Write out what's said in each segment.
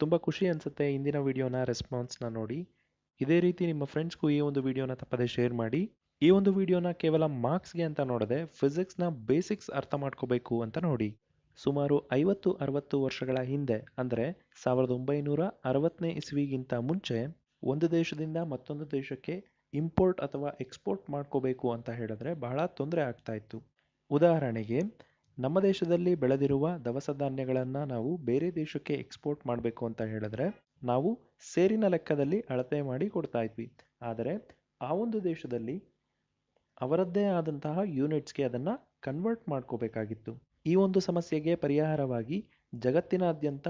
ತುಂಬ ಖುಷಿ ಅನಿಸುತ್ತೆ ಇಂದಿನ ವಿಡಿಯೋನ ರೆಸ್ಪಾನ್ಸ್ನ ನೋಡಿ. ಇದೇ ರೀತಿ ನಿಮ್ಮ ಫ್ರೆಂಡ್ಸ್ಗೂ ಈ ಒಂದು ವಿಡಿಯೋನ ತಪ್ಪದೆ ಶೇರ್ ಮಾಡಿ. ಈ ಒಂದು ವಿಡಿಯೋನ ಕೇವಲ ಮಾರ್ಕ್ಸ್ಗೆ ಅಂತ ನೋಡದೆ ಫಿಸಿಕ್ಸ್ನ ಬೇಸಿಕ್ಸ್ ಅರ್ಥ ಮಾಡ್ಕೋಬೇಕು ಅಂತ ನೋಡಿ. ಸುಮಾರು 50-60 ವರ್ಷಗಳ ಹಿಂದೆ ಅಂದರೆ 1960ನೇ ಇಸ್ವಿಗಿಂತ ಮುಂಚೆ ಒಂದು ದೇಶದಿಂದ ಮತ್ತೊಂದು ದೇಶಕ್ಕೆ ಇಂಪೋರ್ಟ್ ಅಥವಾ ಎಕ್ಸ್ಪೋರ್ಟ್ ಮಾಡ್ಕೋಬೇಕು ಅಂತ ಹೇಳಿದ್ರೆ ಬಹಳ ತೊಂದರೆ ಆಗ್ತಾ ಇತ್ತು. ಉದಾಹರಣೆಗೆ ನಮ್ಮ ದೇಶದಲ್ಲಿ ಬೆಳೆದಿರುವ ದವಸ ಧಾನ್ಯಗಳನ್ನು ನಾವು ಬೇರೆ ದೇಶಕ್ಕೆ ಎಕ್ಸ್ಪೋರ್ಟ್ ಮಾಡಬೇಕು ಅಂತ ಹೇಳಿದ್ರೆ ನಾವು ಸೇರಿನ ಲೆಕ್ಕದಲ್ಲಿ ಅಳತೆ ಮಾಡಿ ಕೊಡ್ತಾ ಇದ್ವಿ. ಆದರೆ ಆ ಒಂದು ದೇಶದಲ್ಲಿ ಅವರದ್ದೇ ಆದಂತಹ ಯೂನಿಟ್ಸ್ಗೆ ಅದನ್ನು ಕನ್ವರ್ಟ್ ಮಾಡ್ಕೋಬೇಕಾಗಿತ್ತು. ಈ ಒಂದು ಸಮಸ್ಯೆಗೆ ಪರಿಹಾರವಾಗಿ ಜಗತ್ತಿನಾದ್ಯಂತ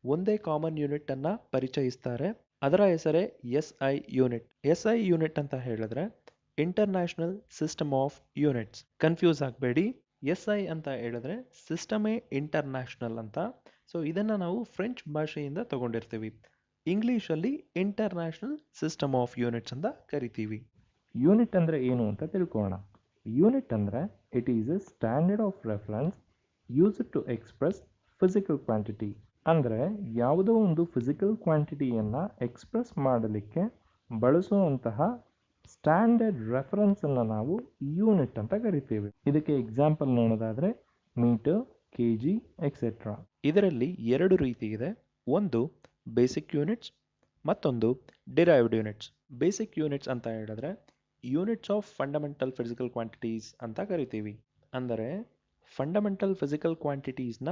ಒಂದೇ ಕಾಮನ್ ಯೂನಿಟ್ ಅನ್ನ ಪರಿಚಯಿಸ್ತಾರೆ. ಅದರ ಹೆಸರೇ SI ಯೂನಿಟ್. SI ಯೂನಿಟ್ ಅಂತ ಹೇಳಿದ್ರೆ international system of units. Confuse ಆಗಬೇಡಿ, SI ಅಂತ ಹೇಳಿದ್ರೆ ಸಿಸ್ಟಮೇ ಇಂಟರ್ನ್ಯಾಷನಲ್ ಅಂತ. ಸೊ ಇದನ್ನು ನಾವು ಫ್ರೆಂಚ್ ಭಾಷೆಯಿಂದ ತಗೊಂಡಿರ್ತೀವಿ. ಇಂಗ್ಲೀಷಲ್ಲಿ ಇಂಟರ್ನ್ಯಾಷನಲ್ ಸಿಸ್ಟಮ್ ಆಫ್ ಯೂನಿಟ್ಸ್ ಅಂತ ಕರಿತೀವಿ. ಯೂನಿಟ್ ಅಂದರೆ ಏನು ಅಂತ ತಿಳ್ಕೊಳ್ಳೋಣ. ಯೂನಿಟ್ ಅಂದರೆ it is a standard of reference used to express physical quantity. ಅಂದರೆ ಯಾವುದೋ ಒಂದು ಫಿಸಿಕಲ್ ಕ್ವಾಂಟಿಟಿಯನ್ನು ಎಕ್ಸ್ಪ್ರೆಸ್ ಮಾಡಲಿಕ್ಕೆ ಬಳಸುವಂತಹ ಸ್ಟ್ಯಾಂಡರ್ಡ್ ರೆಫರೆನ್ಸನ್ನು ನಾವು ಯೂನಿಟ್ ಅಂತ ಕರಿತೀವಿ. ಇದಕ್ಕೆ ಎಕ್ಸಾಂಪಲ್ ನೋಡೋದಾದರೆ ಮೀಟರ್, kg ಎಕ್ಸೆಟ್ರಾ. ಇದರಲ್ಲಿ ಎರಡು ರೀತಿ ಇದೆ. ಒಂದು ಬೇಸಿಕ್ ಯೂನಿಟ್ಸ್, ಮತ್ತೊಂದು ಡಿರೈವ್ಡ್ ಯೂನಿಟ್ಸ್. ಬೇಸಿಕ್ ಯೂನಿಟ್ಸ್ ಅಂತ ಹೇಳಿದ್ರೆ units of fundamental physical quantities ಅಂತ ಕರಿತೀವಿ. ಅಂದರೆ ಫಂಡಮೆಂಟಲ್ ಫಿಸಿಕಲ್ ಕ್ವಾಂಟಿಟೀಸ್ನ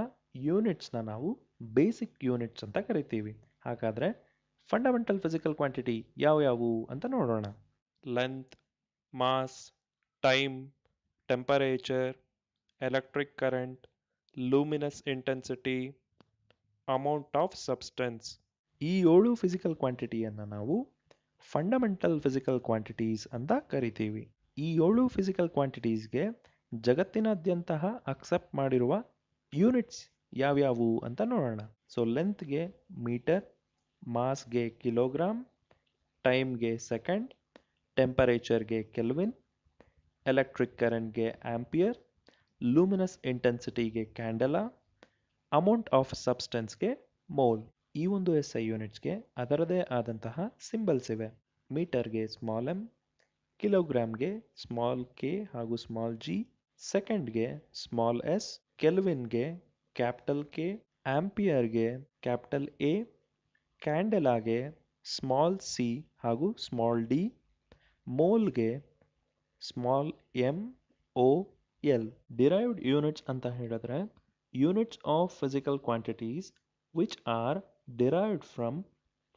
ಯೂನಿಟ್ಸ್ನ ನಾವು ಬೇಸಿಕ್ ಯೂನಿಟ್ಸ್ ಅಂತ ಕರಿತೀವಿ. ಹಾಗಾದರೆ ಫಂಡಮೆಂಟಲ್ ಫಿಸಿಕಲ್ ಕ್ವಾಂಟಿಟಿ ಯಾವ್ಯಾವು ಅಂತ ನೋಡೋಣ. Length, mass, time, temperature, electric current, luminous intensity, amount of substance. ಈ 7 ಫಿಸಿಕಲ್ ಕ್ವಾಂಟಿಟಿಯನ್ನು ನಾವು ಫಂಡಮೆಂಟಲ್ ಫಿಸಿಕಲ್ ಕ್ವಾಂಟಿಟೀಸ್ ಅಂತ ಕರಿತೀವಿ. ಈ 7 ಫಿಸಿಕಲ್ ಕ್ವಾಂಟಿಟೀಸ್ಗೆ ಜಗತ್ತಿನಾದ್ಯಂತ ಅಕ್ಸೆಪ್ಟ್ ಮಾಡಿರುವ ಯೂನಿಟ್ಸ್ ಯಾವ್ಯಾವು ಅಂತ ನೋಡೋಣ. ಸೊ ಲೆಂತ್ಗೆ ಮೀಟರ್, ಮಾಸ್ಗೆ ಕಿಲೋಗ್ರಾಮ್, ಟೈಮ್ಗೆ ಸೆಕೆಂಡ್, ಟೆಂಪರೇಚರ್ಗೆ ಕೆಲ್ವಿನ್, ಎಲೆಕ್ಟ್ರಿಕ್ ಕರೆಂಟ್ಗೆ ಆಂಪಿಯರ್, ಲೂಮಿನಸ್ ಇಂಟೆನ್ಸಿಟಿಗೆ ಕ್ಯಾಂಡೆಲಾ, ಅಮೌಂಟ್ ಆಫ್ ಸಬ್ಸ್ಟೆನ್ಸ್ಗೆ ಮೋಲ್. ಈ ಒಂದು SI ಯೂನಿಟ್ಸ್ಗೆ ಅದರದೇ ಆದಂತಹ ಸಿಂಬಲ್ಸ್ ಇವೆ. ಮೀಟರ್ಗೆ ಸ್ಮಾಲ್ m, ಕಿಲೋಗ್ರಾಮ್ಗೆ ಸ್ಮಾಲ್ k ಹಾಗೂ ಸ್ಮಾಲ್ g, ಸೆಕೆಂಡ್ಗೆ ಸ್ಮಾಲ್ s, ಕೆಲ್ವಿನ್ಗೆ ಕ್ಯಾಪಿಟಲ್ K, ಆಂಪಿಯರ್ಗೆ ಕ್ಯಾಪಿಟಲ್ A, ಕ್ಯಾಂಡೆಲಾಗೆ ಸ್ಮಾಲ್ c ಹಾಗೂ ಸ್ಮಾಲ್ d, ಮೋಲ್ಗೆ small m o l. Derived units ಅಂತ ಹೇಳಿದ್ರೆ units of physical quantities which R derived from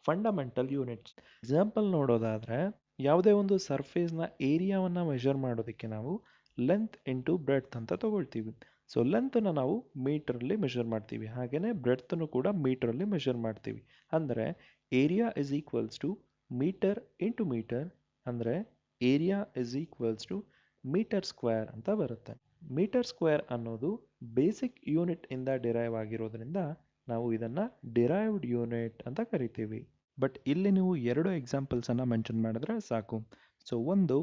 fundamental units. Example ನೋಡೋದಾದರೆ ಯಾವುದೇ ಒಂದು ಸರ್ಫೇಸ್ನ ಏರಿಯಾವನ್ನು ಮೆಷರ್ ಮಾಡೋದಕ್ಕೆ ನಾವು ಲೆಂತ್ ಇಂಟು ಬ್ರೆಡ್ತ್ ಅಂತ ತಗೊಳ್ತೀವಿ. ಸೊ ಲೆಂತನ್ನು ನಾವು ಮೀಟ್ರಲ್ಲಿ ಮೆಷರ್ ಮಾಡ್ತೀವಿ, ಹಾಗೆಯೇ ಬ್ರೆಡ್ತನ್ನು ಕೂಡ ಮೀಟ್ರಲ್ಲಿ ಮೆಷರ್ ಮಾಡ್ತೀವಿ. ಅಂದರೆ area is equals to metre into metre, ಅಂದರೆ area is equals to metre square ಅಂತ ಬರುತ್ತೆ. ಮೀಟರ್ ಸ್ಕ್ವೇರ್ ಅನ್ನೋದು ಬೇಸಿಕ್ ಯೂನಿಟ್ ಇಂದ ಡಿರೈವ್ ಆಗಿರೋದ್ರಿಂದ ನಾವು ಇದನ್ನು ಡಿರೈವ್ಡ್ ಯೂನಿಟ್ ಅಂತ ಕರಿತೀವಿ. ಬಟ್ ಇಲ್ಲಿ ನೀವು 2 ಎಕ್ಸಾಂಪಲ್ಸನ್ನು ಮೆನ್ಷನ್ ಮಾಡಿದ್ರೆ ಸಾಕು. ಸೊ ಒಂದು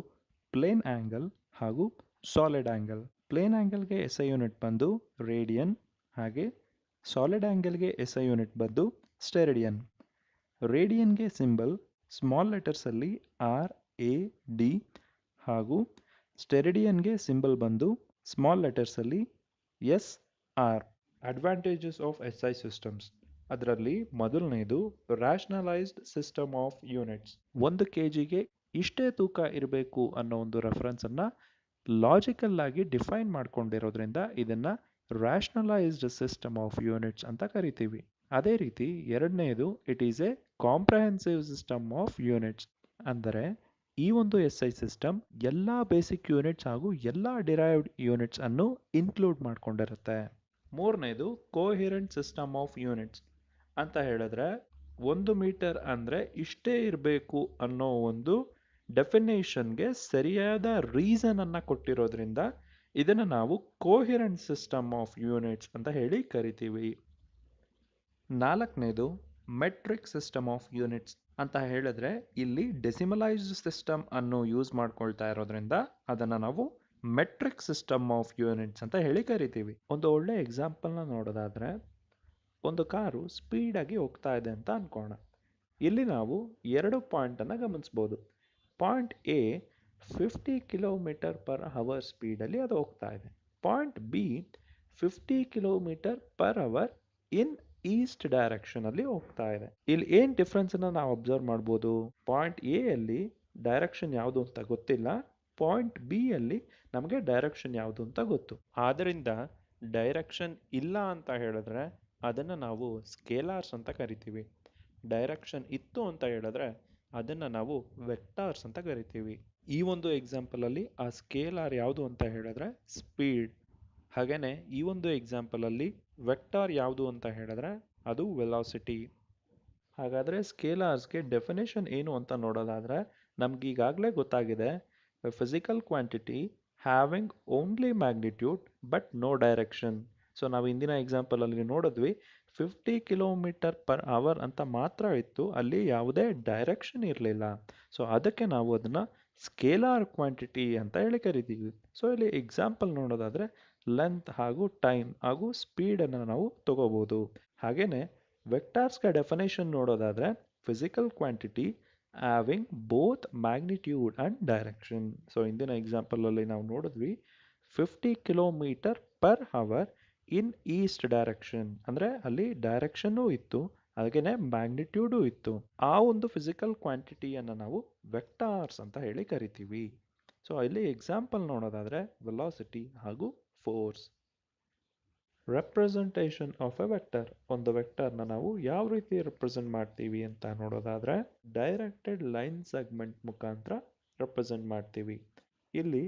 ಪ್ಲೇನ್ ಆ್ಯಂಗಲ್ ಹಾಗೂ ಸಾಲಿಡ್ ಆ್ಯಂಗಲ್. ಪ್ಲೇನ್ ಆ್ಯಂಗಲ್ಗೆ SI ಯೂನಿಟ್ ಬಂದು ರೇಡಿಯನ್, ಹಾಗೆ ಸಾಲಿಡ್ ಆ್ಯಂಗಲ್ಗೆ SI ಯೂನಿಟ್ ಬಂದು ಸ್ಟೆರಡಿಯನ್. ರೇಡಿಯನ್ಗೆ ಸಿಂಬಲ್ ಸ್ಮಾಲ್ ಲೆಟರ್ಸಲ್ಲಿ RAD ಹಾಗೂ ಸ್ಟೆರಡಿಯನ್ಗೆ ಸಿಂಬಲ್ ಬಂದು ಸ್ಮಾಲ್ ಲೆಟರ್ಸಲ್ಲಿ SR. Advantages of SI systems. ಅದರಲ್ಲಿ ಮೊದಲನೇದು ರ್ಯಾಷನಲೈಸ್ಡ್ ಸಿಸ್ಟಮ್ ಆಫ್ ಯೂನಿಟ್ಸ್. 1 kgಗೆ ಇಷ್ಟೇ ತೂಕ ಇರಬೇಕು ಅನ್ನೋ ಒಂದು ರೆಫರೆನ್ಸನ್ನು ಲಾಜಿಕಲ್ ಆಗಿ ಡಿಫೈನ್ ಮಾಡ್ಕೊಂಡಿರೋದ್ರಿಂದ ಇದನ್ನು ರ್ಯಾಷನಲೈಸ್ಡ್ ಸಿಸ್ಟಮ್ ಆಫ್ ಯೂನಿಟ್ಸ್ ಅಂತ ಕರಿತೀವಿ. ಅದೇ ರೀತಿ ಎರಡನೇದು it is A comprehensive system of units. ಅಂದರೆ ಈ ಒಂದು SI ಸಿಸ್ಟಮ್ ಎಲ್ಲ ಬೇಸಿಕ್ ಯೂನಿಟ್ಸ್ ಹಾಗೂ ಎಲ್ಲ ಡಿರೈವ್ಡ್ ಯೂನಿಟ್ಸ್ ಅನ್ನು ಇನ್ಕ್ಲೂಡ್ ಮಾಡ್ಕೊಂಡಿರುತ್ತೆ. ಮೂರನೇದು ಕೋಹಿರೆಂಟ್ ಸಿಸ್ಟಮ್ ಆಫ್ ಯೂನಿಟ್ಸ್ ಅಂತ ಹೇಳಿದ್ರೆ 1 ಮೀಟರ್ ಅಂದರೆ ಇಷ್ಟೇ ಇರಬೇಕು ಅನ್ನೋ ಒಂದು ಡೆಫಿನೇಷನ್ಗೆ ಸರಿಯಾದ ರೀಸನ್ ಅನ್ನು ಕೊಟ್ಟಿರೋದ್ರಿಂದ ಇದನ್ನು ನಾವು ಕೋಹಿರೆಂಟ್ ಸಿಸ್ಟಮ್ ಆಫ್ ಯೂನಿಟ್ಸ್ ಅಂತ ಹೇಳಿ ಕರಿತೀವಿ. ನಾಲ್ಕನೇದು ಮೆಟ್ರಿಕ್ ಸಿಸ್ಟಮ್ ಆಫ್ ಯೂನಿಟ್ಸ್ ಅಂತ ಹೇಳಿದ್ರೆ ಇಲ್ಲಿ ಡೆಸಿಮಲೈಸ್ಡ್ ಸಿಸ್ಟಮ್ ಅನ್ನು ಯೂಸ್ ಮಾಡ್ಕೊಳ್ತಾ ಇರೋದ್ರಿಂದ ಅದನ್ನು ನಾವು ಮೆಟ್ರಿಕ್ ಸಿಸ್ಟಮ್ ಆಫ್ ಯೂನಿಟ್ಸ್ ಅಂತ ಹೇಳಿ ಕರಿತೀವಿ. ಒಂದು ಒಳ್ಳೆ ಎಕ್ಸಾಂಪಲ್ನ ನೋಡೋದಾದ್ರೆ ಒಂದು ಕಾರು ಸ್ಪೀಡಾಗಿ ಹೋಗ್ತಾ ಇದೆ ಅಂತ ಅನ್ಕೋಣ. ಇಲ್ಲಿ ನಾವು 2 ಪಾಯಿಂಟನ್ನು ಗಮನಿಸ್ಬೋದು. Point A 50 kilometre per hour ಸ್ಪೀಡಲ್ಲಿ ಅದು ಹೋಗ್ತಾ ಇದೆ. Point B 50 kilometre per hour in east ಡೈರೆಕ್ಷನಲ್ಲಿ ಹೋಗ್ತಾ ಇದೆ. ಇಲ್ಲಿ ಏನು ಡಿಫ್ರೆನ್ಸನ್ನು ನಾವು ಅಬ್ಸರ್ವ್ ಮಾಡ್ಬೋದು? ಪಾಯಿಂಟ್ ಎ ಅಲ್ಲಿ ಡೈರೆಕ್ಷನ್ ಯಾವುದು ಅಂತ ಗೊತ್ತಿಲ್ಲ, ಪಾಯಿಂಟ್ ಬಿ ಅಲ್ಲಿ ನಮಗೆ ಡೈರೆಕ್ಷನ್ ಯಾವುದು ಅಂತ ಗೊತ್ತು. ಆದ್ದರಿಂದ ಡೈರೆಕ್ಷನ್ ಇಲ್ಲ ಅಂತ ಹೇಳಿದ್ರೆ ಅದನ್ನು ನಾವು ಸ್ಕೇಲಾರ್ಸ್ ಅಂತ ಕರಿತೀವಿ. ಡೈರೆಕ್ಷನ್ ಇತ್ತು ಅಂತ ಹೇಳಿದ್ರೆ ಅದನ್ನು ನಾವು ವೆಕ್ಟಾರ್ಸ್ ಅಂತ ಕರಿತೀವಿ. ಈ ಒಂದು ಎಕ್ಸಾಂಪಲಲ್ಲಿ ಆ ಸ್ಕೇಲಾರ್ ಯಾವುದು ಅಂತ ಹೇಳಿದ್ರೆ ಸ್ಪೀಡ್. ಹಾಗೆಯೇ ಈ ಒಂದು ಎಕ್ಸಾಂಪಲಲ್ಲಿ ವೆಕ್ಟಾರ್ ಯಾವುದು ಅಂತ ಹೇಳಿದ್ರೆ ಅದು ವೆಲಾಸಿಟಿ. ಹಾಗಾದರೆ ಸ್ಕೇಲಾರ್ಸ್ಗೆ ಡೆಫಿನೇಷನ್ ಏನು ಅಂತ ನೋಡೋದಾದರೆ ನಮ್ಗೆ ಈಗಾಗಲೇ ಗೊತ್ತಾಗಿದೆ, physical quantity having only magnitude but no direction. So ನಾವು ಇಂದಿನ ಎಕ್ಸಾಂಪಲಲ್ಲಿ ನೋಡಿದ್ವಿ 50 ಕಿಲೋಮೀಟರ್ ಪರ್ ಅವರ್ ಅಂತ ಮಾತ್ರ ಇತ್ತು, ಅಲ್ಲಿ ಯಾವುದೇ ಡೈರೆಕ್ಷನ್ ಇರಲಿಲ್ಲ. ಸೊ ಅದಕ್ಕೆ ನಾವು ಅದನ್ನು ಸ್ಕೇಲಾರ್ ಕ್ವಾಂಟಿಟಿ ಅಂತ ಹೇಳಿ ಕರಿತೀವಿ. ಸೊ ಇಲ್ಲಿ ಎಕ್ಸಾಂಪಲ್ ನೋಡೋದಾದರೆ ಲೆಂತ್ ಹಾಗೂ ಟೈಮ್ ಹಾಗೂ ಸ್ಪೀಡನ್ನು ನಾವು ತಗೋಬೋದು. ಹಾಗೆಯೇ ವೆಕ್ಟಾರ್ಸ್ಗೆ ಡೆಫಿನೇಷನ್ ನೋಡೋದಾದರೆ physical quantity having both magnitude and direction. So ಇಂದಿನ ಎಕ್ಸಾಂಪಲಲ್ಲಿ ನಾವು ನೋಡಿದ್ವಿ 50 kilometre per hour in east direction, ಅಂದರೆ ಅಲ್ಲಿ ಡೈರೆಕ್ಷನ್ನೂ ಇತ್ತು, ಹಾಗೆಯೇ ಮ್ಯಾಗ್ನಿಟ್ಯೂಡು ಇತ್ತು. ಆ ಒಂದು ಫಿಸಿಕಲ್ ಕ್ವಾಂಟಿಟಿಯನ್ನು ನಾವು ವೆಕ್ಟಾರ್ಸ್ ಅಂತ ಹೇಳಿ ಕರಿತೀವಿ. ಸೊ ಇಲ್ಲಿ ಎಕ್ಸಾಂಪಲ್ ನೋಡೋದಾದರೆ ವೆಲಾಸಿಟಿ ಹಾಗೂ force. Representation of A vector. ಒಂದು ವೆಕ್ಟರ್ನ ನಾವು ಯಾವ ರೀತಿ ರೆಪ್ರೆಸೆಂಟ್ ಮಾಡ್ತೀವಿ ಅಂತ ನೋಡೋದಾದರೆ ಡೈರೆಕ್ಟೆಡ್ ಲೈನ್ ಸೆಗ್ಮೆಂಟ್ ಮುಖಾಂತರ ರೆಪ್ರೆಸೆಂಟ್ ಮಾಡ್ತೀವಿ. ಇಲ್ಲಿ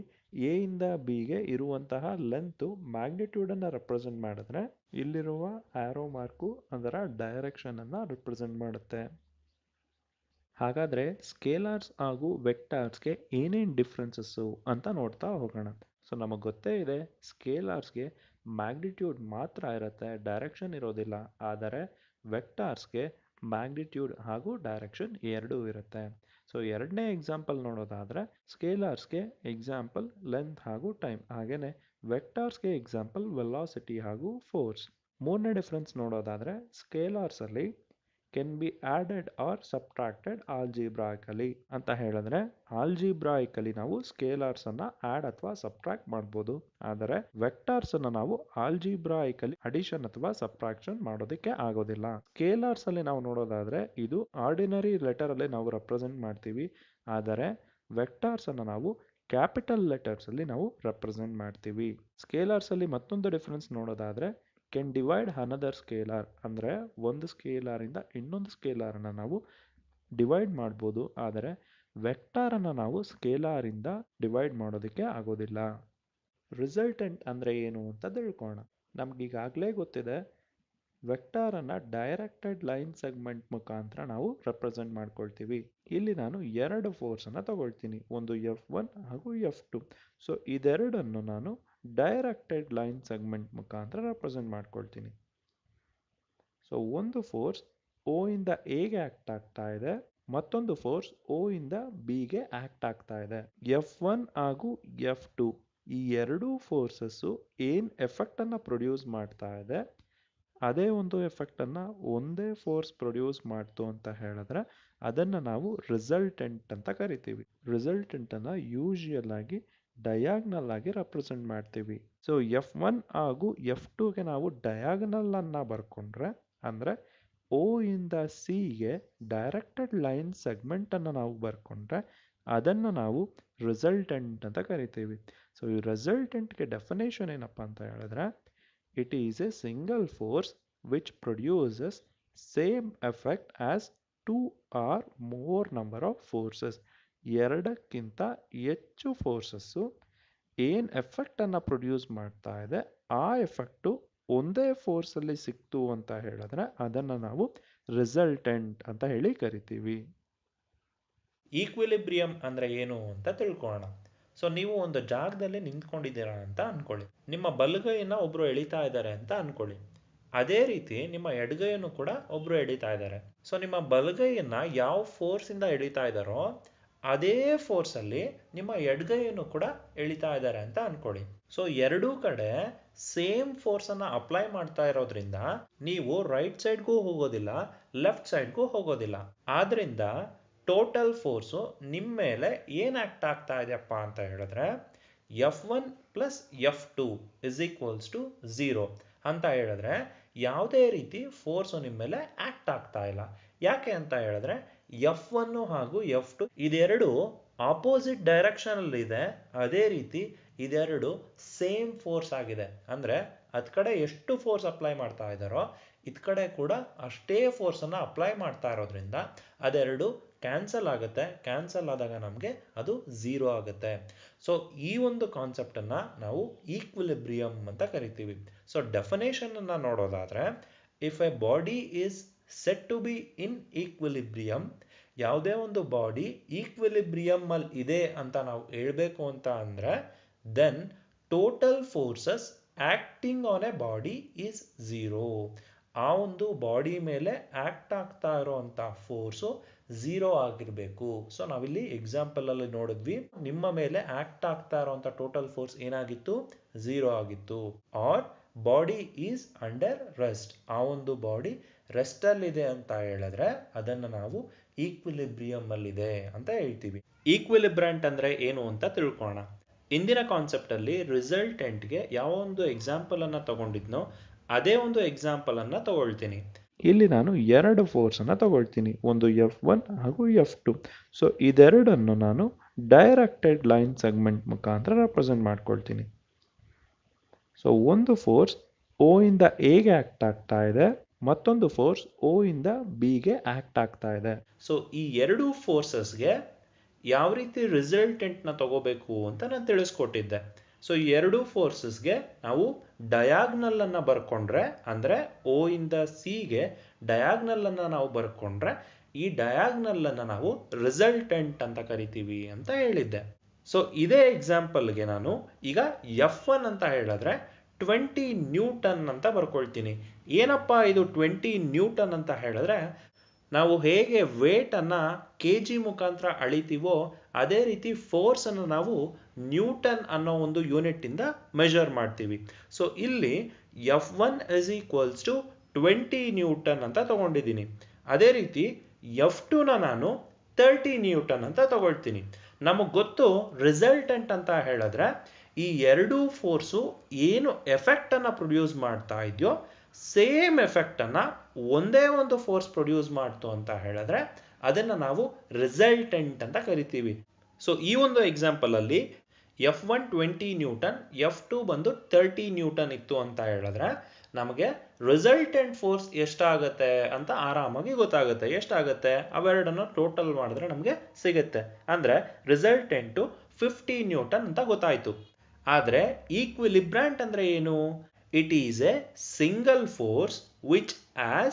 ಎ ಇಂದ ಬಿಗೆ ಇರುವಂತಹ ಲೆಂತು ಮ್ಯಾಗ್ನಿಟ್ಯೂಡನ್ನು ರೆಪ್ರೆಸೆಂಟ್ ಮಾಡಿದ್ರೆ ಇಲ್ಲಿರುವ ಆ್ಯರೋ ಮಾರ್ಕು ಅದರ ಡೈರೆಕ್ಷನನ್ನು ರೆಪ್ರೆಸೆಂಟ್ ಮಾಡುತ್ತೆ. ಹಾಗಾದರೆ ಸ್ಕೇಲಾರ್ಸ್ ಹಾಗೂ ವೆಕ್ಟಾರ್ಸ್ಗೆ ಏನೇನು ಡಿಫ್ರೆನ್ಸಸ್ಸು ಅಂತ ನೋಡ್ತಾ ಹೋಗೋಣ. ಸೊ ನಮಗೆ ಗೊತ್ತೇ ಇದೆ, ಸ್ಕೇಲಾರ್ಸ್ಗೆ ಮ್ಯಾಗ್ನಿಟ್ಯೂಡ್ ಮಾತ್ರ ಇರುತ್ತೆ, ಡೈರೆಕ್ಷನ್ ಇರೋದಿಲ್ಲ. ಆದರೆ ವೆಕ್ಟಾರ್ಸ್ಗೆ ಮ್ಯಾಗ್ನಿಟ್ಯೂಡ್ ಹಾಗೂ ಡೈರೆಕ್ಷನ್ ಎರಡೂ ಇರುತ್ತೆ. ಸೊ ಎರಡನೇ ಎಕ್ಸಾಂಪಲ್ ನೋಡೋದಾದರೆ ಸ್ಕೇಲಾರ್ಸ್ಗೆ ಎಕ್ಸಾಂಪಲ್ ಲೆಂತ್ ಹಾಗೂ ಟೈಮ್, ಹಾಗೆಯೇ ವೆಕ್ಟಾರ್ಸ್ಗೆ ಎಕ್ಸಾಂಪಲ್ ವೆಲಾಸಿಟಿ ಹಾಗೂ ಫೋರ್ಸ್. ಮೂರನೇ ಡಿಫ್ರೆನ್ಸ್ ನೋಡೋದಾದರೆ ಸ್ಕೇಲಾರ್ಸಲ್ಲಿ can be added or subtracted algebraically ಅಂತ ಹೇಳಿದ್ರೆ ಆಲ್ಜಿಬ್ರಾಯಿಕಲಿ ನಾವು ಸ್ಕೇಲಾರ್ಸನ್ನು ಆ್ಯಡ್ ಅಥವಾ ಸಬ್ಟ್ರಾಕ್ಟ್ ಮಾಡ್ಬೋದು. ಆದರೆ ವೆಕ್ಟಾರ್ಸನ್ನು ನಾವು ಆಲ್ಜಿಬ್ರಾಯಿಕಲಿ ಅಡಿಷನ್ ಅಥವಾ ಸಬ್ಟ್ರಾಕ್ಷನ್ ಮಾಡೋದಕ್ಕೆ ಆಗೋದಿಲ್ಲ. ಸ್ಕೇಲಾರ್ಸಲ್ಲಿ ನಾವು ನೋಡೋದಾದರೆ ಇದು ಆರ್ಡಿನರಿ ಲೆಟರಲ್ಲಿ ನಾವು ರೆಪ್ರೆಸೆಂಟ್ ಮಾಡ್ತೀವಿ, ಆದರೆ ವೆಕ್ಟಾರ್ಸನ್ನು ನಾವು ಕ್ಯಾಪಿಟಲ್ ಲೆಟರ್ಸಲ್ಲಿ ನಾವು ರೆಪ್ರೆಸೆಂಟ್ ಮಾಡ್ತೀವಿ. ಸ್ಕೇಲಾರ್ಸಲ್ಲಿ ಮತ್ತೊಂದು ಡಿಫ್ರೆನ್ಸ್ ನೋಡೋದಾದರೆ ಕೆನ್ ಡಿವೈಡ್ ಅನದರ್ ಸ್ಕೇಲಾರ್, ಅಂದರೆ ಒಂದು ಸ್ಕೇಲಾರಿಂದ ಇನ್ನೊಂದು ಸ್ಕೇಲಾರನ್ನು ನಾವು ಡಿವೈಡ್ ಮಾಡ್ಬೋದು, ಆದರೆ ವೆಕ್ಟಾರನ್ನು ನಾವು ಸ್ಕೇಲಾರಿಂದ ಡಿವೈಡ್ ಮಾಡೋದಕ್ಕೆ ಆಗೋದಿಲ್ಲ. ರಿಸಲ್ಟೆಂಟ್ ಅಂದರೆ ಏನು ಅಂತ ತಿಳ್ಕೊಳ್ಳೋಣ. ನಮಗೀಗಾಗಲೇ ಗೊತ್ತಿದೆ, ವೆಕ್ಟಾರನ್ನು ಡೈರೆಕ್ಟೆಡ್ ಲೈನ್ ಸೆಗ್ಮೆಂಟ್ ಮುಖಾಂತರ ನಾವು ರೆಪ್ರೆಸೆಂಟ್ ಮಾಡ್ಕೊಳ್ತೀವಿ. ಇಲ್ಲಿ ನಾನು ಎರಡು ಫೋರ್ಸನ್ನು ತಗೊಳ್ತೀನಿ, ಒಂದು F1 ಹಾಗೂ F2. ಸೊ ಇದೆರಡನ್ನು ನಾನು ಡೈರೆಕ್ಟೆಡ್ ಲೈನ್ ಸೆಗ್ಮೆಂಟ್ ಮುಖಾಂತರ ರೆಪ್ರೆಸೆಂಟ್ ಮಾಡ್ಕೊಳ್ತೀನಿ. ಸೊ ಒಂದು ಫೋರ್ಸ್ O ಇಂದ Aಗೆ ಆ್ಯಕ್ಟ್ ಆಗ್ತಾ ಇದೆ, ಮತ್ತೊಂದು ಫೋರ್ಸ್ O ಇಂದ Bಗೆ ಆ್ಯಕ್ಟ್ ಆಗ್ತಾ ಇದೆ. F1 ಹಾಗೂ F2 ಈ ಎರಡೂ ಫೋರ್ಸಸ್ಸು ಏನು ಎಫೆಕ್ಟನ್ನು ಪ್ರೊಡ್ಯೂಸ್ ಮಾಡ್ತಾ ಇದೆ, ಅದೇ ಒಂದು ಎಫೆಕ್ಟನ್ನು ಒಂದೇ ಫೋರ್ಸ್ ಪ್ರೊಡ್ಯೂಸ್ ಮಾಡ್ತು ಅಂತ ಹೇಳಿದ್ರೆ ಅದನ್ನು ನಾವು ರಿಸಲ್ಟೆಂಟ್ ಅಂತ ಕರಿತೀವಿ. ರಿಸಲ್ಟೆಂಟನ್ನು ಯೂಶುವಲ್ ಆಗಿ ಡಯಾಗ್ನಲ್ ಆಗಿ ರೆಪ್ರೆಸೆಂಟ್ ಮಾಡ್ತೀವಿ. ಸೊ F1 ಹಾಗೂ F2ಗೆ ನಾವು ಡಯಾಗ್ನಲನ್ನು ಬರ್ಕೊಂಡ್ರೆ, ಅಂದರೆ O ಇಂದ Cಗೆ ಡೈರೆಕ್ಟೆಡ್ ಲೈನ್ ಸೆಗ್ಮೆಂಟನ್ನು ನಾವು ಬರ್ಕೊಂಡ್ರೆ ಅದನ್ನು ನಾವು ರಿಸಲ್ಟೆಂಟ್ ಅಂತ ಕರಿತೀವಿ. ಸೊ ಈ ರಿಸಲ್ಟೆಂಟ್ಗೆ ಡೆಫಿನೇಷನ್ ಏನಪ್ಪ ಅಂತ ಹೇಳಿದ್ರೆ it is a single force which produces same effect as two or more number of forces. ಎರಡಕ್ಕಿಂತ ಹೆಚ್ಚು ಫೋರ್ಸಸ್ಸು ಏನು ಎಫೆಕ್ಟನ್ನು ಪ್ರೊಡ್ಯೂಸ್ ಮಾಡ್ತಾ ಇದೆ ಆ ಎಫೆಕ್ಟು ಒಂದೇ ಫೋರ್ಸಲ್ಲಿ ಸಿಕ್ತು ಅಂತ ಹೇಳಿದ್ರೆ ಅದನ್ನು ನಾವು ರಿಸಲ್ಟೆಂಟ್ ಅಂತ ಹೇಳಿ ಕರಿತೀವಿ. ಈಕ್ವಿಲಿಬ್ರಿಯಂ ಅಂದರೆ ಏನು ಅಂತ ತಿಳ್ಕೊಳ್ಳೋಣ. ಸೊ ನೀವು ಒಂದು ಜಾಗದಲ್ಲಿ ನಿಂತ್ಕೊಂಡಿದ್ದೀರಾ ಅಂತ ಅನ್ಕೊಳ್ಳಿ, ನಿಮ್ಮ ಬಲಗೈಯನ್ನು ಒಬ್ರು ಎಳಿತಾ ಇದ್ದಾರೆ ಅಂತ ಅನ್ಕೊಳ್ಳಿ. ಅದೇ ರೀತಿ ನಿಮ್ಮ ಎಡಗೈಯನ್ನು ಕೂಡ ಒಬ್ರು ಎಳಿತಾ ಇದ್ದಾರೆ. ಸೊ ನಿಮ್ಮ ಬಲಗೈಯನ್ನು ಯಾವ ಫೋರ್ಸಿಂದ ಎಳಿತಾ ಇದ್ದಾರೋ ಅದೇ ಫೋರ್ಸಲ್ಲಿ ನಿಮ್ಮ ಎಡಗೈಯನ್ನು ಕೂಡ ಎಳಿತಾ ಇದ್ದಾರೆ ಅಂತ ಅನ್ಕೊಳ್ಳಿ. ಸೊ ಎರಡೂ ಕಡೆ ಸೇಮ್ ಫೋರ್ಸನ್ನು ಅಪ್ಲೈ ಮಾಡ್ತಾ ಇರೋದ್ರಿಂದ ನೀವು ರೈಟ್ ಸೈಡ್ಗೂ ಹೋಗೋದಿಲ್ಲ, ಲೆಫ್ಟ್ ಸೈಡ್ಗೂ ಹೋಗೋದಿಲ್ಲ. ಆದ್ರಿಂದ ಟೋಟಲ್ ಫೋರ್ಸು ನಿಮ್ಮ ಮೇಲೆ ಏನು ಆಕ್ಟ್ ಆಗ್ತಾ ಇದೆಯಪ್ಪ ಅಂತ ಹೇಳಿದ್ರೆ F1 plus F2 is equals to 0 ಅಂತ ಹೇಳಿದ್ರೆ ಯಾವುದೇ ರೀತಿ ಫೋರ್ಸು ನಿಮ್ಮ ಮೇಲೆ ಆಕ್ಟ್ ಆಗ್ತಾ ಇಲ್ಲ. ಯಾಕೆ ಅಂತ ಹೇಳಿದ್ರೆ F1 ಹಾಗೂ F2 ಇದೆರಡು ಆಪೋಸಿಟ್ ಡೈರೆಕ್ಷನ್ ಅಲ್ಲಿ ಇದೆ. ಅದೇ ರೀತಿ ಇದೆರಡು ಸೇಮ್ ಫೋರ್ಸ್ ಆಗಿದೆ. ಅಂದ್ರೆ ಅದ್ ಕಡೆ ಎಷ್ಟು ಫೋರ್ಸ್ ಅಪ್ಲೈ ಮಾಡ್ತಾ ಇದ್ದಾರೋ ಇದ್ ಕಡೆ ಕೂಡ ಅಷ್ಟೇ ಫೋರ್ಸ್ ಅನ್ನ ಅಪ್ಲೈ ಮಾಡ್ತಾ ಇರೋದ್ರಿಂದ ಅದೆರಡು ಕ್ಯಾನ್ಸಲ್ ಆಗುತ್ತೆ. ಕ್ಯಾನ್ಸಲ್ ಆದಾಗ ನಮಗೆ ಅದು 0 ಆಗುತ್ತೆ. ಸೊ ಈ ಒಂದು ಕಾನ್ಸೆಪ್ಟ್ ಅನ್ನ ನಾವು ಈಕ್ವಿಲಿಬ್ರಿಯಂ ಅಂತ ಕರಿತೀವಿ. ಸೊ ಡೆಫಿನೇಷನ್ ಅನ್ನ ನೋಡೋದಾದ್ರೆ, if a body is set to be in equilibrium, ಯಾವುದೇ ಒಂದು ಬಾಡಿ ಈಕ್ವಿಲಿಬ್ರಿಯಂ ಅಲ್ಲಿ ಇದೆ ಅಂತ ನಾವು ಹೇಳ್ಬೇಕು ಅಂತ ಅಂದ್ರೆ, then total forces acting on a body is 0. ಆ ಒಂದು ಬಾಡಿ ಮೇಲೆ ಆಕ್ಟ್ ಆಗ್ತಾ ಇರೋಂಥ ಫೋರ್ಸು 0 ಆಗಿರಬೇಕು. ಸೊ ನಾವಿಲ್ಲಿ ಎಕ್ಸಾಂಪಲ್ ಅಲ್ಲಿ ನೋಡಿದ್ವಿ, ನಿಮ್ಮ ಮೇಲೆ ಆಕ್ಟ್ ಆಗ್ತಾ ಇರೋಂಥ ಟೋಟಲ್ ಫೋರ್ಸ್ ಏನಾಗಿತ್ತು? 0 ಆಗಿತ್ತು. Or body is under rest, ಆ ಒಂದು ಬಾಡಿ ರೆಸ್ಟ್ ಅಲ್ಲಿ ಇದೆ ಅಂತ ಹೇಳಿದ್ರೆ ಅದನ್ನ ನಾವು ಈಕ್ವಿಲಿಬ್ರಿಯಂ ಅಲ್ಲಿ ಇದೆ ಅಂತ ಹೇಳ್ತೀವಿ. ಈಕ್ವಿಲಿಬ್ರೆಂಟ್ ಅಂದ್ರೆ ಏನು ಅಂತ ತಿಳ್ಕೊಳ್ಳೋಣ. ಇಂದಿನ ಕಾನ್ಸೆಪ್ಟ್ ಅಲ್ಲಿ ರಿಸಲ್ಟೆಂಟ್ಗೆ ಯಾವ ಒಂದು ಎಕ್ಸಾಂಪಲ್ ಅನ್ನ ತಗೊಂಡಿದ್ನೋ ಅದೇ ಒಂದು ಎಕ್ಸಾಂಪಲ್ ಅನ್ನ ತಗೊಳ್ತೀನಿ. ಇಲ್ಲಿ ನಾನು ಎರಡು ಫೋರ್ಸ್ ಅನ್ನ ತಗೊಳ್ತೀನಿ, ಒಂದು F1 ಹಾಗೂ F2. ಸೊ ಇದೆರಡನ್ನು ನಾನು ಡೈರೆಕ್ಟೆಡ್ ಲೈನ್ ಸೆಗ್ಮೆಂಟ್ ಮುಖಾಂತರ ರೆಪ್ರೆಸೆಂಟ್ ಮಾಡ್ಕೊಳ್ತೀನಿ. ಸೊ ಒಂದು ಫೋರ್ಸ್ O ಇಂದ Aಗೆ ಆಕ್ಟ್ ಆಗ್ತಾ ಇದೆ, ಮತ್ತೊಂದು ಫೋರ್ಸ್ O ಇಂದ Bಗೆ ಆಕ್ಟ್ ಆಗ್ತಾ ಇದೆ. ಸೊ ಈ ಎರಡು ಫೋರ್ಸಸ್ಗೆ ಯಾವ ರೀತಿ ರಿಸಲ್ಟೆಂಟ್ ನ ತಗೋಬೇಕು ಅಂತ ನಾನು ತಿಳಿಸ್ಕೊಟ್ಟಿದ್ದೆ. ಸೊ ಈ ಎರಡು ಫೋರ್ಸಸ್ಗೆ ನಾವು ಡಯಾಗ್ನಲ್ ಅನ್ನ ಬರ್ಕೊಂಡ್ರೆ, ಅಂದ್ರೆ O ಇಂದ Cಗೆ ಡಯಾಗ್ನಲ್ ಅನ್ನ ನಾವು ಬರ್ಕೊಂಡ್ರೆ ಈ ಡಯಾಗ್ನಲ್ ಅನ್ನ ನಾವು ರಿಸಲ್ಟೆಂಟ್ ಅಂತ ಕರಿತೀವಿ ಅಂತ ಹೇಳಿದ್ದೆ. ಸೊ ಇದೇ ಎಕ್ಸಾಂಪಲ್ಗೆ ನಾನು ಈಗ F1 ಅಂತ ಹೇಳಿದ್ರೆ 20 ನ್ಯೂಟನ್ ಅಂತ ಬರ್ಕೊಳ್ತೀನಿ. ಏನಪ್ಪಾ ಇದು 20 ನ್ಯೂಟನ್ ಅಂತ ಹೇಳಿದ್ರೆ, ನಾವು ಹೇಗೆ ವೇಟ್ ಅನ್ನ kg ಮುಖಾಂತರ ಅಳಿತೀವೋ ಅದೇ ರೀತಿ ಫೋರ್ಸ್ ಅನ್ನು ನಾವು ನ್ಯೂಟನ್ ಅನ್ನೋ ಒಂದು ಯೂನಿಟ್ ಇಂದ ಮೆಜರ್ ಮಾಡ್ತೀವಿ. ಸೊ ಇಲ್ಲಿ F1 is equals to 20 Newton ಅಂತ ತಗೊಂಡಿದ್ದೀನಿ. ಅದೇ ರೀತಿ F2 ನಾನು 30 ನ್ಯೂಟನ್ ಅಂತ ತಗೊಳ್ತೀನಿ. ನಮಗ್ ಗೊತ್ತು ರಿಸಲ್ಟೆಂಟ್ ಅಂತ ಹೇಳಿದ್ರೆ ಈ ಎರಡು ಫೋರ್ಸು ಏನು ಎಫೆಕ್ಟ್ ಅನ್ನ ಪ್ರೊಡ್ಯೂಸ್ ಮಾಡ್ತಾ ಇದೆಯೋ ಸೇಮ್ ಎಫೆಕ್ಟ್ ಅನ್ನ ಒಂದೇ ಒಂದು ಫೋರ್ಸ್ ಪ್ರೊಡ್ಯೂಸ್ ಮಾಡ್ತು ಅಂತ ಹೇಳಿದ್ರೆ ಅದನ್ನ ನಾವು ರಿಸಲ್ಟೆಂಟ್ ಅಂತ ಕರಿತೀವಿ. ಸೊ ಈ ಒಂದು ಎಕ್ಸಾಂಪಲ್ ಅಲ್ಲಿ F1 20 ನ್ಯೂಟನ್, F2 ಬಂದು 30 ನ್ಯೂಟನ್ ಇತ್ತು ಅಂತ ಹೇಳಿದ್ರೆ ನಮಗೆ ರಿಸಲ್ಟೆಂಟ್ ಫೋರ್ಸ್ ಎಷ್ಟಾಗತ್ತೆ ಅಂತ ಆರಾಮಾಗಿ ಗೊತ್ತಾಗುತ್ತೆ. ಎಷ್ಟಾಗತ್ತೆ ಅವೆರಡನ್ನು ಟೋಟಲ್ ಮಾಡಿದ್ರೆ ನಮಗೆ ಸಿಗುತ್ತೆ. ಅಂದ್ರೆ ರಿಸಲ್ಟೆಂಟ್ 50 ನ್ಯೂಟನ್ ಅಂತ ಗೊತ್ತಾಯ್ತು. ಆದ್ರೆ ಈಕ್ವಿಲಿಬ್ರೆಂಟ್ ಅಂದ್ರೆ ಏನು? It is a single force which has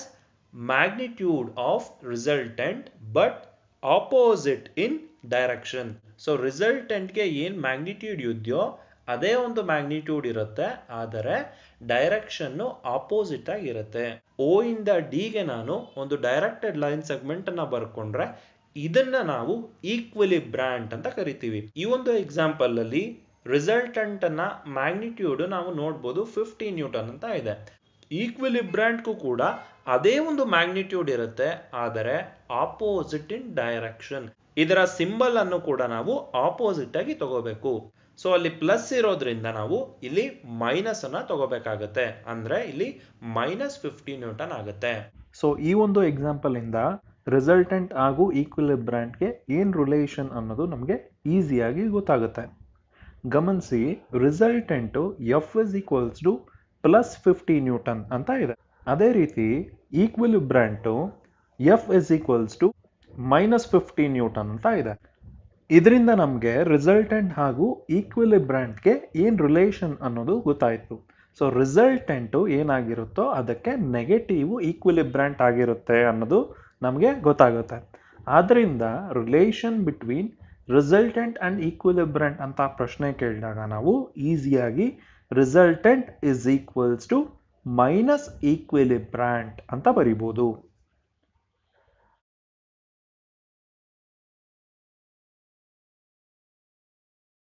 magnitude of resultant but opposite in direction. So resultant ಗೆ ಏನ್ ಮ್ಯಾಗ್ನಿಟ್ಯೂಡ್ ಇದೆಯೋ ಅದೇ ಒಂದು ಮ್ಯಾಗ್ನಿಟ್ಯೂಡ್ ಇರುತ್ತೆ, ಆದರೆ ಡೈರೆಕ್ಷನ್ ಆಪೋಸಿಟ್ ಆಗಿರುತ್ತೆ. O ಇಂದ D ಗೆ ನಾನು ಒಂದು ಡೈರೆಕ್ಟೆಡ್ ಲೈನ್ ಸೆಗ್ಮೆಂಟ್ ಅನ್ನ ಬರ್ಕೊಂಡ್ರೆ ಇದನ್ನ ನಾವು ಈಕ್ವಿಲಿಬ್ರೆಂಟ್ ಅಂತ ಕರಿತೀವಿ. ಈ ಒಂದು ಎಕ್ಸಾಂಪಲ್ ಅಲ್ಲಿ ರಿಸಲ್ಟೆಂಟ್ ಅನ್ನ ಮ್ಯಾಗ್ನಿಟ್ಯೂಡ್ ನಾವು ನೋಡ್ಬೋದು 50 ನ್ಯೂಟನ್ ಅಂತ ಇದೆ. ಈಕ್ವಿಲಿಬ್ರೆಂಟ್ಗೂ ಕೂಡ ಅದೇ ಒಂದು ಮ್ಯಾಗ್ನಿಟ್ಯೂಡ್ ಇರುತ್ತೆ, ಆದರೆ ಆಪೋಸಿಟ್ ಇನ್ ಡೈರೆಕ್ಷನ್. ಇದರ ಸಿಂಬಲ್ ಅನ್ನು ಕೂಡ ನಾವು ಆಪೋಸಿಟ್ ಆಗಿ ತಗೋಬೇಕು. ಸೊ ಅಲ್ಲಿ ಪ್ಲಸ್ ಇರೋದ್ರಿಂದ ನಾವು ಇಲ್ಲಿ ಮೈನಸ್ ಅನ್ನ ತಗೋಬೇಕಾಗತ್ತೆ. ಅಂದ್ರೆ ಇಲ್ಲಿ -50 ನ್ಯೂಟನ್ ಆಗುತ್ತೆ. ಸೊ ಈ ಒಂದು ಎಕ್ಸಾಂಪಲ್ ಇಂದ ರಿಸಲ್ಟೆಂಟ್ ಹಾಗೂ ಈಕ್ವಿಲಿಬ್ರೆಂಟ್ಗೆ ಏನ್ ರಿಲೇಷನ್ ಅನ್ನೋದು ನಮಗೆ ಈಸಿಯಾಗಿ ಗೊತ್ತಾಗುತ್ತೆ. ಗಮನಿಸಿ, resultant F is equals to +50 newton ಅಂತ ಇದೆ. ಅದೇ ರೀತಿ equilibrant F is equals to -50 newton ಅಂತ ಇದೆ. ಇದರಿಂದ ನಮಗೆ ರಿಸಲ್ಟೆಂಟ್ ಹಾಗೂ ಈಕ್ವಿಲಿಬ್ರೆಂಟ್ಗೆ ಏನು ರಿಲೇಷನ್ ಅನ್ನೋದು ಗೊತ್ತಾಯಿತು. ಸೊ ರಿಸಲ್ಟೆಂಟು ಏನಾಗಿರುತ್ತೋ ಅದಕ್ಕೆ ನೆಗೆಟಿವ್ ಈಕ್ವಿಲಿಬ್ರೆಂಟ್ ಆಗಿರುತ್ತೆ ಅನ್ನೋದು ನಮಗೆ ಗೊತ್ತಾಗುತ್ತೆ. ಆದ್ದರಿಂದ relation between resultant and equilibrant ಅಂತ ಪ್ರಶ್ನೆ ಕೇಳಿದಾಗ ನಾವು ಈಸಿಯಾಗಿ resultant is equals to minus equilibrant ಅಂತ ಬರಿಬೋದು.